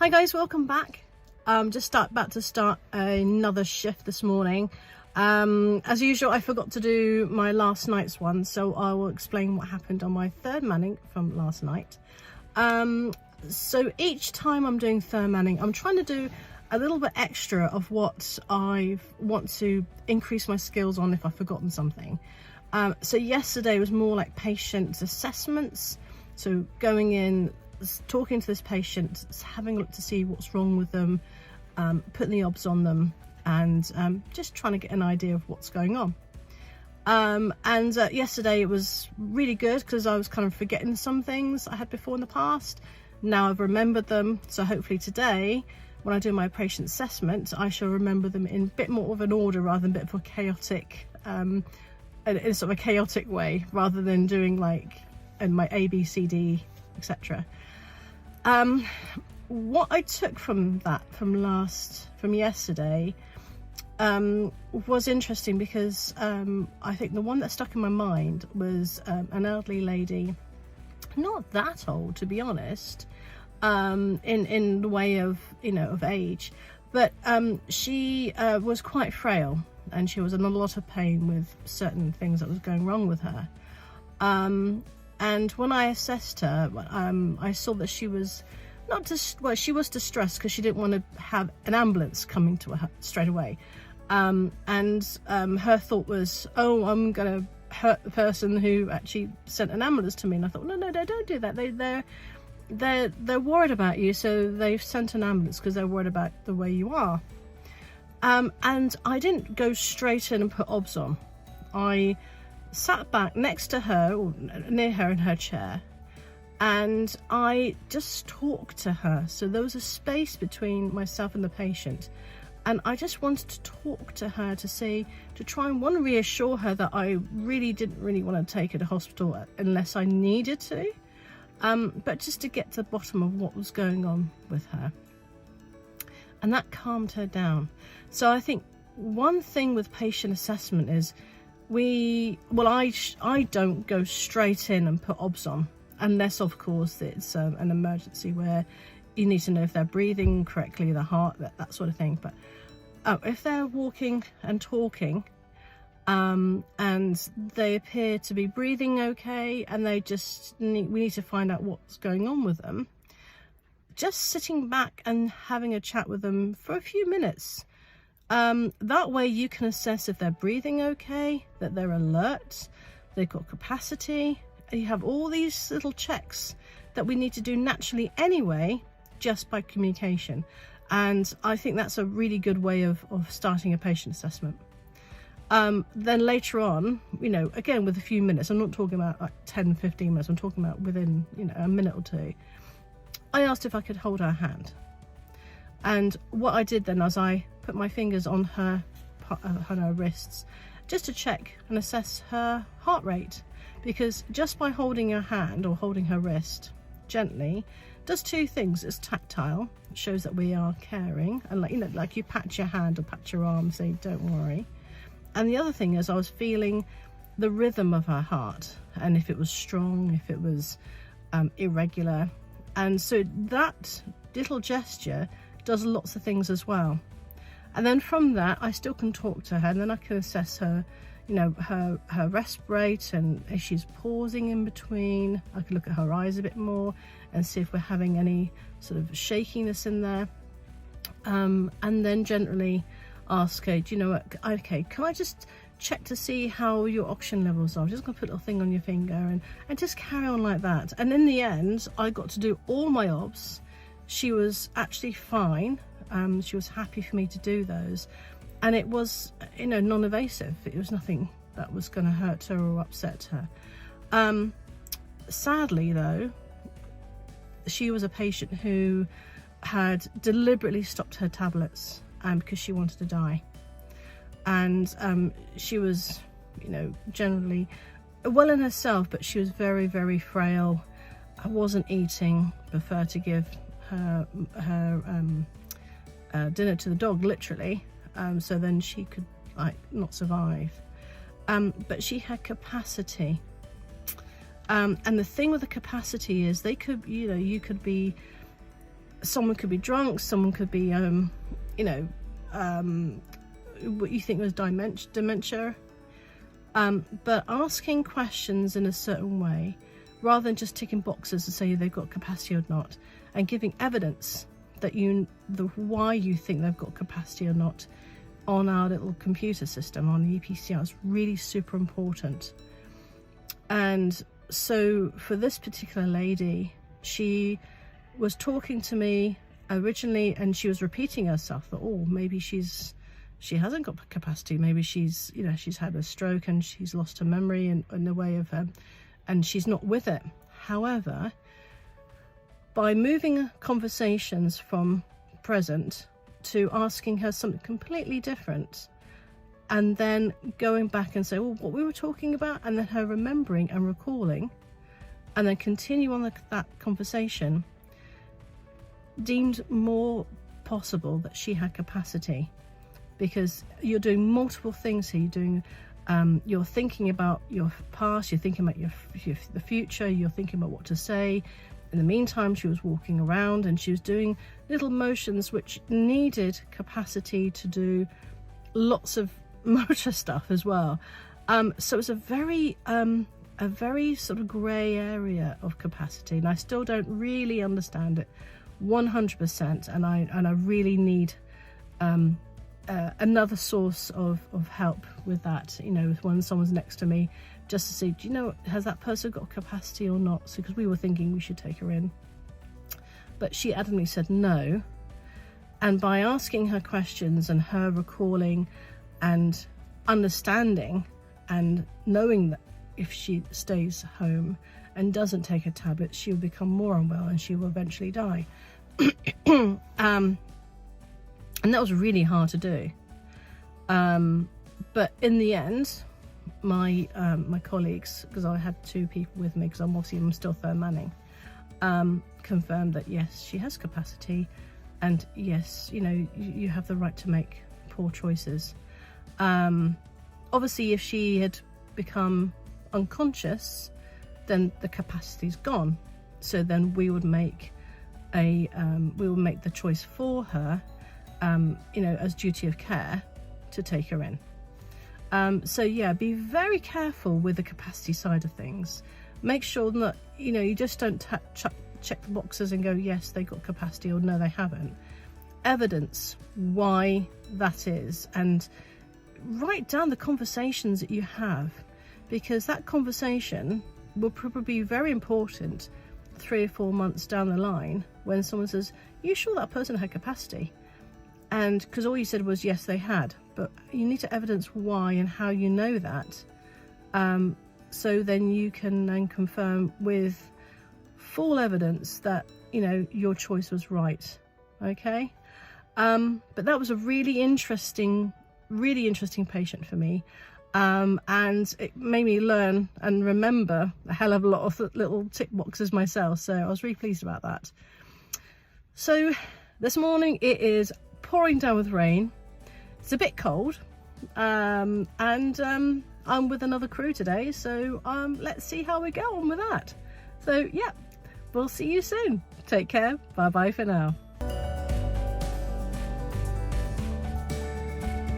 Hi guys, welcome back. About to start another shift this morning. As usual, I forgot to do my last night's one, so I will explain what happened on my third manning from last night. So each time I'm doing third manning, I'm trying to do a little bit extra of what I want to increase my skills on if I've forgotten something. So yesterday was more like patient assessments, so going in, talking to this patient, having a look to see what's wrong with them, putting the obs on them, and just trying to get an idea of what's going on. Yesterday it was really good because I was kind of forgetting some things I had before in the past. Now I've remembered them, so hopefully today when I do my patient assessment I shall remember them in a bit more of an order rather than a bit of a chaotic in sort of a chaotic way, rather than doing like in my A, B, C, D, etc. What I took from that from yesterday was interesting because I think the one that stuck in my mind was an elderly lady, not that old to be honest, in the way of, you know, of age, but she was quite frail and she was in a lot of pain with certain things that was going wrong with her. And when I assessed her, I saw that she was she was distressed because she didn't want to have an ambulance coming to her straight away. Her thought was, oh, I'm going to hurt the person who actually sent an ambulance to me. And I thought, no, don't do that. They're worried about you, so they've sent an ambulance because they're worried about the way you are. And I didn't go straight in and put obs on. I sat back next to her, or near her in her chair, and I just talked to her. So there was a space between myself and the patient, and I just wanted to talk to her to try and reassure her that I didn't really want to take her to hospital unless I needed to, but just to get to the bottom of what was going on with her. And that calmed her down. So I think one thing with patient assessment is I don't go straight in and put obs on, unless of course it's an emergency where you need to know if they're breathing correctly, the heart, that sort of thing. But if they're walking and talking, and they appear to be breathing okay, and we need to find out what's going on with them, just sitting back and having a chat with them for a few minutes. That way you can assess if they're breathing okay, that they're alert, they've got capacity, and you have all these little checks that we need to do naturally anyway, just by communication. And I think that's a really good way of starting a patient assessment. Then later on, you know, again with a few minutes, I'm not talking about like 10-15 minutes, I'm talking about within, you know, a minute or two, I asked if I could hold her hand. And what I did then was I put my fingers on her wrists just to check and assess her heart rate, because just by holding her hand or holding her wrist gently does two things. It's tactile, it shows that we are caring, and like you pat your hand or pat your arm, say don't worry. And the other thing is I was feeling the rhythm of her heart, and if it was strong, if it was irregular. And so that little gesture does lots of things as well. And then from that I still can talk to her, and then I can assess her, you know, her rest rate, and if she's pausing in between, I can look at her eyes a bit more and see if we're having any sort of shakiness in there. And then generally ask her, do you know what, okay, can I just check to see how your oxygen levels are? I'm just gonna put a little thing on your finger, and just carry on like that. And in the end I got to do all my obs. She was actually fine. She was happy for me to do those, and it was, you know, non-invasive. It was nothing that was going to hurt her or upset her. Sadly though, she was a patient who had deliberately stopped her tablets because she wanted to die, and she was, you know, generally well in herself, but she was very, very frail. I wasn't eating, preferred to give her dinner to the dog, literally, so then she could like not survive. But she had capacity, and the thing with the capacity is they could, you know, you could be someone could be drunk, someone could be you know, what you think was dementia, but asking questions in a certain way rather than just ticking boxes to say they've got capacity or not, and giving evidence that why you think they've got capacity or not on our little computer system on the EPCR is really super important. And so for this particular lady, she was talking to me originally and she was repeating herself that, oh, maybe she hasn't got capacity, maybe she's, you know, she's had a stroke and she's lost her memory in the way of and she's not with it. However, by moving conversations from present to asking her something completely different, and then going back and say, well, what we were talking about, and then her remembering and recalling, and then continue on that conversation, deemed more possible that she had capacity, because you're doing multiple things here. You're thinking about your past, you're thinking about the future, you're thinking about what to say. In the meantime, she was walking around and she was doing little motions which needed capacity to do lots of motor stuff as well. So it's a very sort of grey area of capacity, and I still don't really understand it 100%, and I really need another source of help with that, you know, when someone's next to me, just to see, do you know, has that person got capacity or not? So, because we were thinking we should take her in, but she adamantly said no. And by asking her questions and her recalling and understanding and knowing that if she stays home and doesn't take a tablet, she will become more unwell and she will eventually die. And that was really hard to do. But in the end, my colleagues, because I had 2 people with me, because I'm still third manning, confirmed that yes, she has capacity, and yes, you know, you have the right to make poor choices. Obviously, if she had become unconscious, then the capacity's gone. So then we would make the choice for her, you know, as duty of care to take her in. So yeah, be very careful with the capacity side of things. Make sure that, you know, you just don't check the boxes and go, yes, they got capacity, or no, they haven't. Evidence why that is, and write down the conversations that you have, because that conversation will probably be very important 3 or 4 months down the line when someone says, are you sure that person had capacity? And because all you said was yes, they had, but you need to evidence why and how you know that, so then you can then confirm with full evidence that, you know, your choice was right. Okay. But that was a really interesting patient for me, and it made me learn and remember a hell of a lot of little tick boxes myself, so I was really pleased about that. So this morning it is pouring down with rain. It's a bit cold, and I'm with another crew today, so let's see how we go on with that. So yeah, we'll see you soon. Take care. Bye bye for now.